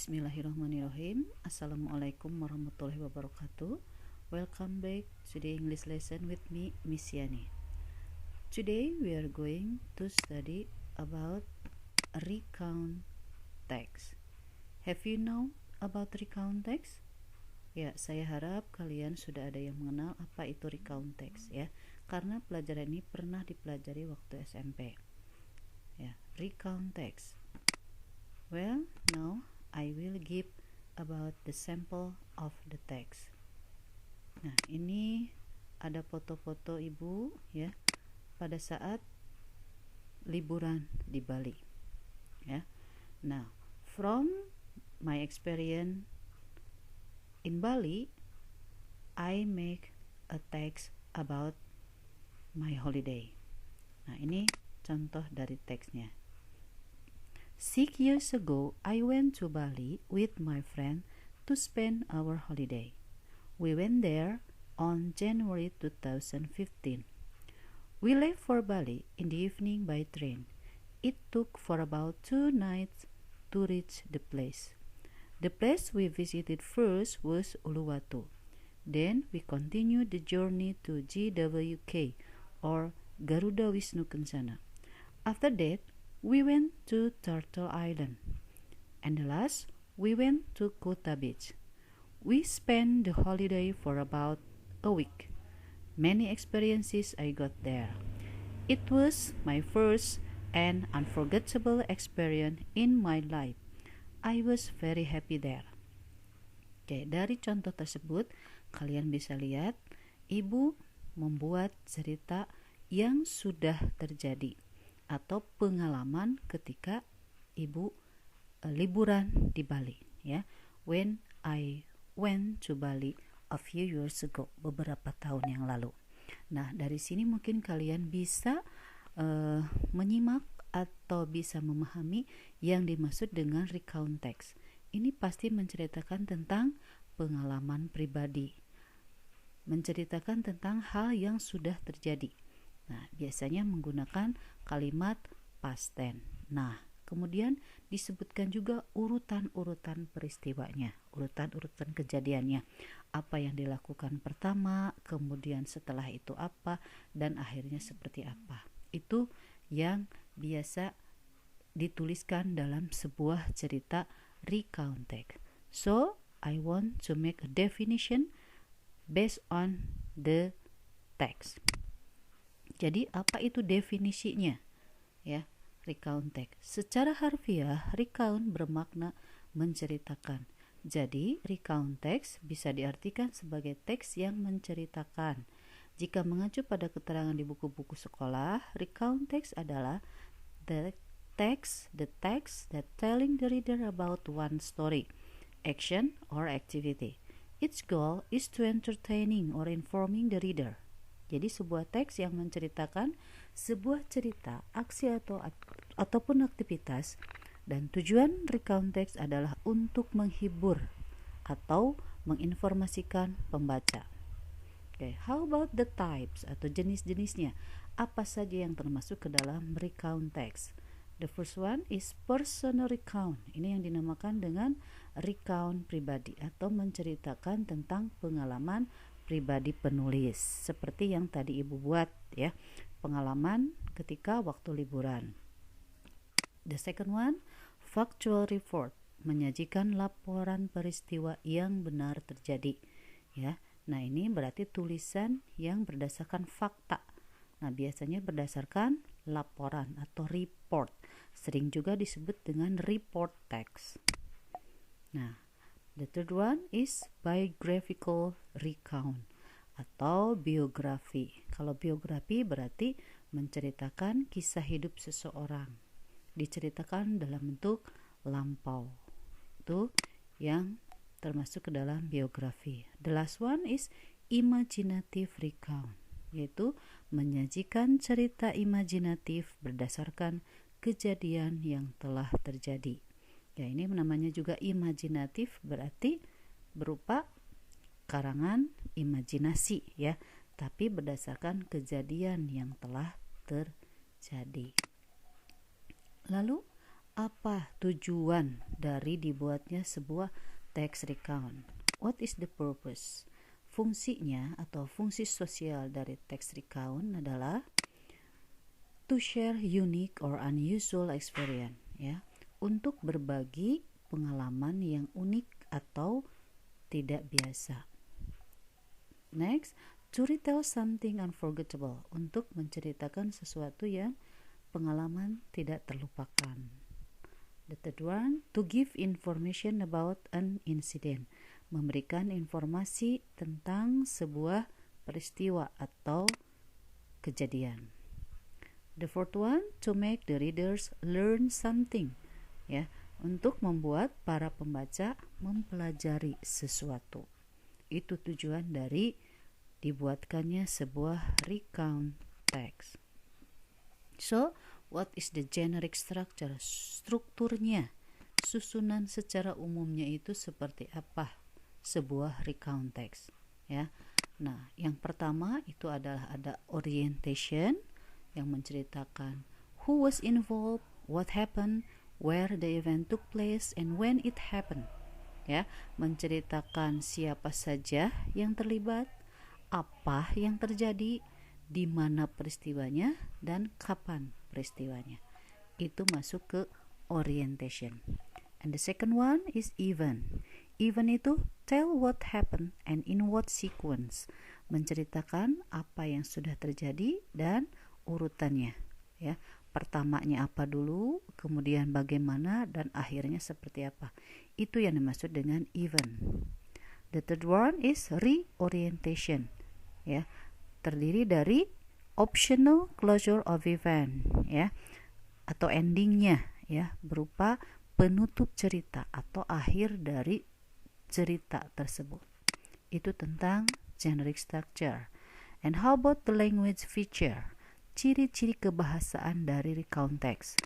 Bismillahirrahmanirrahim. Assalamualaikum warahmatullahi wabarakatuh. Welcome back to the English lesson with me, Miss Yani. Today we are going to study about recount text. Have you know about recount text? Ya, saya harap kalian sudah ada yang mengenal apa itu recount text ya. Karena pelajaran ini pernah dipelajari waktu SMP. Ya, recount text. Well, now I will give about the sample of the text. Nah, ini ada foto-foto ibu ya pada saat liburan di Bali. Ya. Now, from my experience in Bali, I make a text about my holiday. Nah, ini contoh dari teksnya. 6 years ago, I went to Bali with my friend to spend our holiday. We went there on January 2015. We left for Bali in the evening by train. It took for about 2 nights to reach the place. The place we visited first was Uluwatu. Then we continued the journey to GWK or Garuda Wisnu Kencana. After that, we went to Turtle Island. And the last, we went to Kuta Beach. We spent the holiday for about a week. Many experiences I got there. It was my first and unforgettable experience in my life. I was very happy there. Oke, dari contoh tersebut, kalian bisa lihat ibu membuat cerita yang sudah terjadi atau pengalaman ketika ibu liburan di Bali ya. When I went to Bali a few years ago, beberapa tahun yang lalu. Nah, dari sini mungkin kalian bisa menyimak atau bisa memahami yang dimaksud dengan recount text. Ini pasti menceritakan tentang pengalaman pribadi, menceritakan tentang hal yang sudah terjadi. Nah, biasanya menggunakan kalimat past tense. Nah, kemudian disebutkan juga urutan-urutan peristiwanya, urutan-urutan kejadiannya. Apa yang dilakukan pertama, kemudian setelah itu apa, dan akhirnya seperti apa. Itu yang biasa dituliskan dalam sebuah cerita recount text. So, I want to make a definition based on the text. Jadi apa itu definisinya? Ya, recount text. Secara harfiah, recount bermakna menceritakan. Jadi, recount text bisa diartikan sebagai teks yang menceritakan. Jika mengacu pada keterangan di buku-buku sekolah, recount text adalah the text that telling the reader about one story, action or activity. Its goal is to entertaining or informing the reader. Jadi sebuah teks yang menceritakan sebuah cerita, aksi ataupun aktivitas, dan tujuan recount text adalah untuk menghibur atau menginformasikan pembaca. Okay, how about the types atau jenis-jenisnya? Apa saja yang termasuk ke dalam recount text? The first one is personal recount. Ini yang dinamakan dengan recount pribadi atau menceritakan tentang pengalaman pribadi penulis, seperti yang tadi ibu buat ya, pengalaman ketika waktu liburan. The second one, factual report, menyajikan laporan peristiwa yang benar terjadi ya. Nah, ini berarti tulisan yang berdasarkan fakta. Nah, biasanya berdasarkan laporan atau report. Sering juga disebut dengan report text. Nah, the third one is biographical recount atau biografi. Kalau biografi berarti menceritakan kisah hidup seseorang, diceritakan dalam bentuk lampau. Itu yang termasuk ke dalam biografi. The last one is imaginative recount, yaitu menyajikan cerita imajinatif berdasarkan kejadian yang telah terjadi. Ya, ini namanya juga imajinatif, berarti berupa karangan imajinasi ya, tapi berdasarkan kejadian yang telah terjadi. Lalu apa tujuan dari dibuatnya sebuah text recount. What is the purpose? Fungsinya atau fungsi sosial dari text recount adalah to share unique or unusual experience, ya, untuk berbagi pengalaman yang unik atau tidak biasa. Next, to retell something unforgettable, untuk menceritakan sesuatu yang pengalaman tidak terlupakan. The third one, to give information about an incident, memberikan informasi tentang sebuah peristiwa atau kejadian. The fourth one, to make the readers learn something, ya, untuk membuat para pembaca mempelajari sesuatu. Itu tujuan dari dibuatkannya sebuah recount text. So, what is the generic structure? Strukturnya, susunan secara umumnya itu seperti apa sebuah recount text, ya. Nah, yang pertama itu adalah ada orientation yang menceritakan who was involved, what happened, where the event took place, and when it happened, ya, menceritakan siapa saja yang terlibat, apa yang terjadi, di mana peristiwanya, dan kapan peristiwanya. Itu masuk ke orientation. And the second one is event. Event itu tell what happened and in what sequence, menceritakan apa yang sudah terjadi dan urutannya, ya. Pertamanya apa dulu, kemudian bagaimana, dan akhirnya seperti apa. Itu yang dimaksud dengan event. The third one is reorientation, ya, terdiri dari optional closure of event, ya, atau endingnya, ya, berupa penutup cerita atau akhir dari cerita tersebut. Itu tentang generic structure. And how about the language feature? Ciri-ciri kebahasaan dari recount text,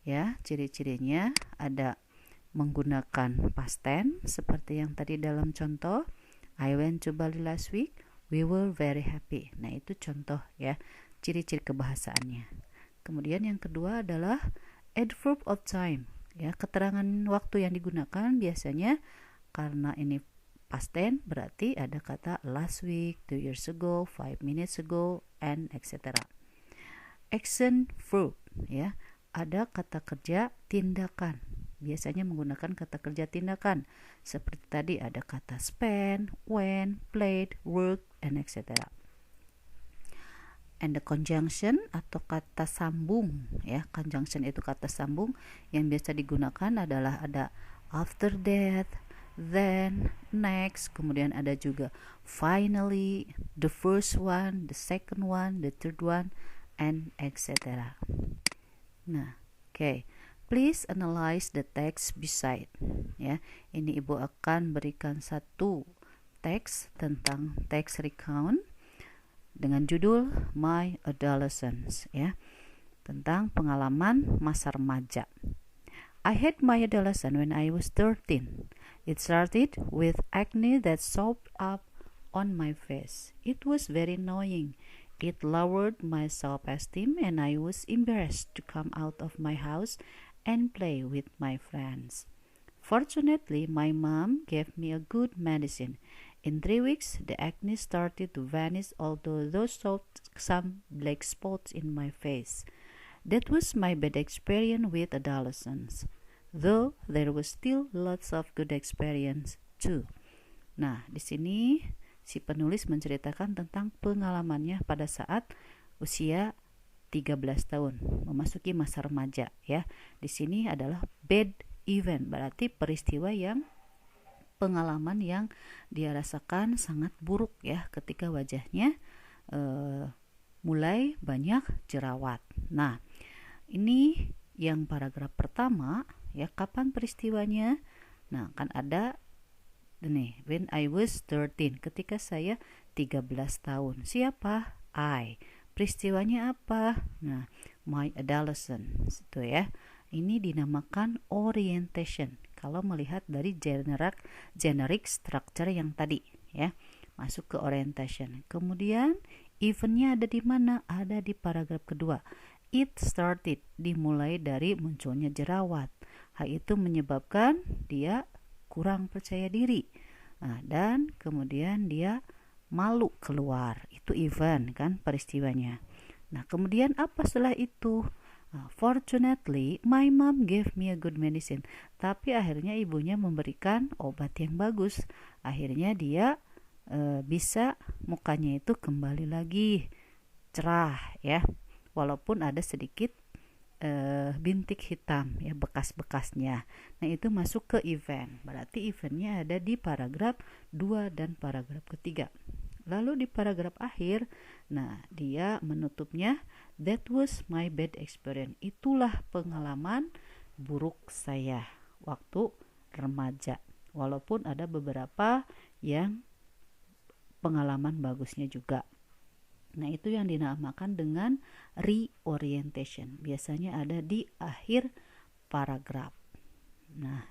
ya, ciri-cirinya ada menggunakan past tense seperti yang tadi dalam contoh I went to Bali last week, we were very happy. Nah, itu contoh, ya, ciri-ciri kebahasaannya. Kemudian yang kedua adalah adverb of time, ya, keterangan waktu yang digunakan biasanya karena ini past tense berarti ada kata last week, 2 years ago, 5 minutes ago, and etc. Action verb, ya, ada kata kerja tindakan, biasanya menggunakan kata kerja tindakan seperti tadi ada kata spend, went, played, worked, and etc. And the conjunction atau kata sambung, ya, conjunction itu kata sambung yang biasa digunakan adalah ada after that, then, next, kemudian ada juga finally, the first one, the second one, the third one, and etc. Nah, okay. Please analyze the text beside, ya. Ini Ibu akan berikan satu teks tentang text recount dengan judul My Adolescence, ya, tentang pengalaman masa remaja. I had my adolescence when I was 13. It started with acne that soaked up on my face. It was very annoying. It lowered my self-esteem and I was embarrassed to come out of my house and play with my friends. Fortunately, my mom gave me a good medicine. In 3 weeks, the acne started to vanish, although those showed some black spots in my face. That was my bad experience with adolescence, though there was still lots of good experience too. Nah, di sini si penulis menceritakan tentang pengalamannya pada saat usia 13 tahun, memasuki masa remaja, ya. Di sini adalah bad event, berarti peristiwa yang pengalaman yang dia rasakan sangat buruk, ya, ketika wajahnya mulai banyak jerawat. Nah, ini yang paragraf pertama, ya, kapan peristiwanya? Nah, kan ada nih, when I was 13, ketika saya 13 tahun. Siapa? I. Peristiwanya apa? Nah, my adolescence, itu, ya. Ini dinamakan orientation kalau melihat dari generic structure yang tadi, ya. Masuk ke orientation. Kemudian eventnya ada di mana? Ada di paragraf kedua. It started, dimulai dari munculnya jerawat. Hal itu menyebabkan dia kurang percaya diri. Dan kemudian dia malu keluar. Itu event kan peristiwanya. Nah, kemudian apa setelah itu? Fortunately, my mom gave me a good medicine. Tapi akhirnya ibunya memberikan obat yang bagus. Akhirnya dia bisa mukanya itu kembali lagi cerah ya. Walaupun ada sedikit bintik hitam ya, bekas-bekasnya. Nah, itu masuk ke event. Berarti eventnya ada di paragraf 2 dan paragraf ketiga. Lalu di paragraf akhir, nah dia menutupnya, that was my bad experience. Itulah pengalaman buruk saya waktu remaja. Walaupun ada beberapa yang pengalaman bagusnya juga. Nah, itu yang dinamakan dengan reorientation. Biasanya ada di akhir paragraf. Nah,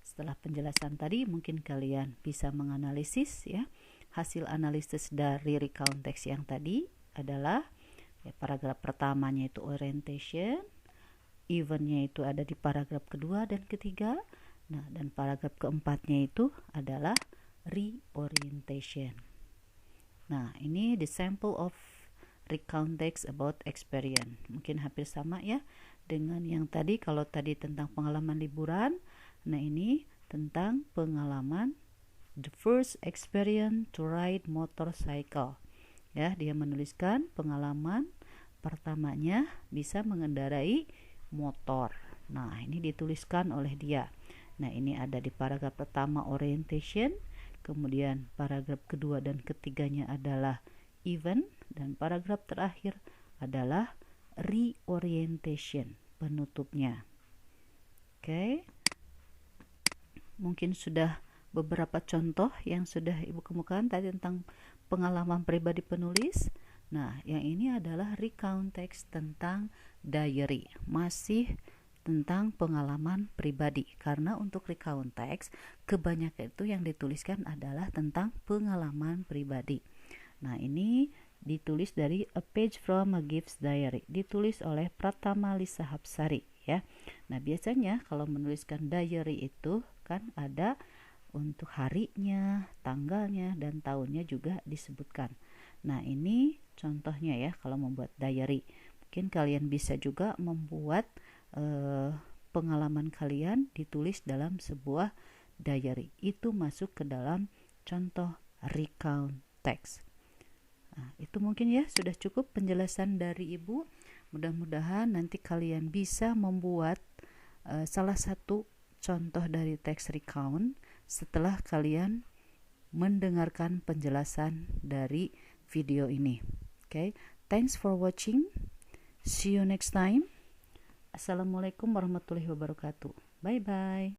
setelah penjelasan tadi, mungkin kalian bisa menganalisis ya. Hasil analisis dari recount text yang tadi adalah ya, paragraf pertamanya itu orientation, eventnya itu ada di paragraf kedua dan ketiga. Nah, dan paragraf keempatnya itu adalah reorientation. Nah, ini the sample of recount text about experience. Mungkin hampir sama ya dengan yang tadi. Kalau tadi tentang pengalaman liburan, nah ini tentang pengalaman the first experience to ride motorcycle. Ya, dia menuliskan pengalaman pertamanya bisa mengendarai motor. Nah, ini dituliskan oleh dia. Nah, ini ada di paragraf pertama orientation, kemudian paragraf kedua dan ketiganya adalah event, dan paragraf terakhir adalah reorientation, penutupnya. Oke. Mungkin sudah beberapa contoh yang sudah Ibu kemukakan tadi tentang pengalaman pribadi penulis. Nah, yang ini adalah recount text tentang diary, masih tentang pengalaman pribadi, karena untuk recount text kebanyakan itu yang dituliskan adalah tentang pengalaman pribadi. Nah, ini ditulis dari A Page from a Gift's Diary, ditulis oleh Pratama Lisa Hapsari ya. Nah, biasanya kalau menuliskan diary itu kan ada untuk harinya, tanggalnya, dan tahunnya juga disebutkan. Nah, ini contohnya ya kalau membuat diary. Mungkin kalian bisa juga membuat pengalaman kalian ditulis dalam sebuah diary. Itu masuk ke dalam contoh recount text. Nah, itu mungkin ya sudah cukup penjelasan dari Ibu. Mudah-mudahan nanti kalian bisa membuat salah satu contoh dari teks recount setelah kalian mendengarkan penjelasan dari video ini. Okay, thanks for watching. See you next time. Assalamualaikum warahmatullahi wabarakatuh. Bye bye.